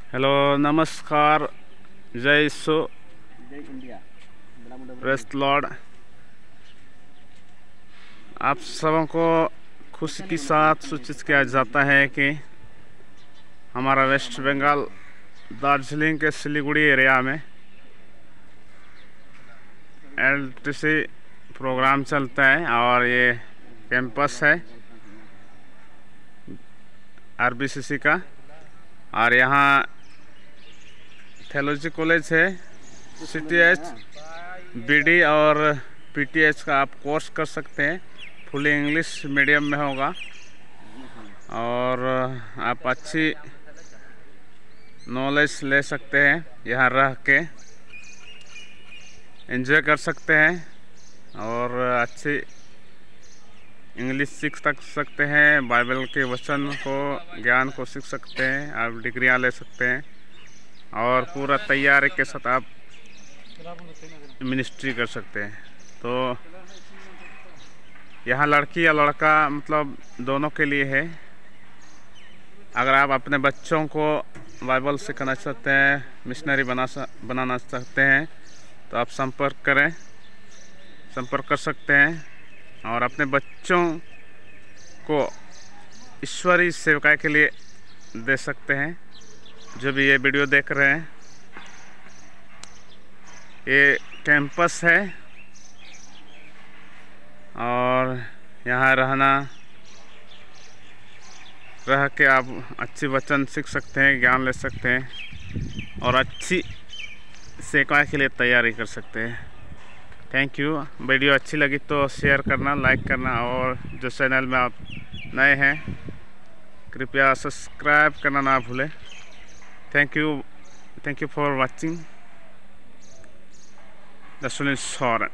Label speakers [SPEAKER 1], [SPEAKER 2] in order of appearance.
[SPEAKER 1] Hello, नमस्कार, जय यीशु,
[SPEAKER 2] जय इंडिया,
[SPEAKER 1] प्रेस लॉर्ड। आप सबों को खुशी के साथ सूचित किया जाता है कि हमारा वेस्ट बंगाल दार्जिलिंग के सिलीगुड़ी एरिया में एलटीसी प्रोग्राम चलता है और ये कैंपस है आरबीसीसी का। और यहाँ थियोलॉजी कॉलेज है, सीटीएच, बीडी और पीटीएच का आप कोर्स कर सकते हैं। फुली इंग्लिश मीडियम में होगा और आप अच्छी नॉलेज ले सकते हैं, यहाँ रह के एंजॉय कर सकते हैं और अच्छी इंग्लिश सीख सकते हैं, बाइबल के वचन को, ज्ञान को सीख सकते हैं, आप डिग्रियां ले सकते हैं और पूरा तैयारी के साथ आप मिनिस्ट्री कर सकते हैं। तो यहाँ लड़की या लड़का मतलब दोनों के लिए है। अगर आप अपने बच्चों को बाइबल सिखाना चाहते हैं, मिशनरी बनाना चाहते हैं तो आप संपर्क कर सकते हैं और अपने बच्चों को ईश्वरीय सेवकाई के लिए दे सकते हैं। जो भी ये वीडियो देख रहे हैं, ये कैंपस है और यहाँ रह के आप अच्छी वचन सीख सकते हैं, ज्ञान ले सकते हैं और अच्छी सेवकाई के लिए तैयारी कर सकते हैं। Thank you. वीडियो अच्छी लगी तो शेयर करना, लाइक करना और जो चैनल में आप नए हैं कृपया सब्सक्राइब करना ना भूलें। Thank you for watching the Sunil सौरन।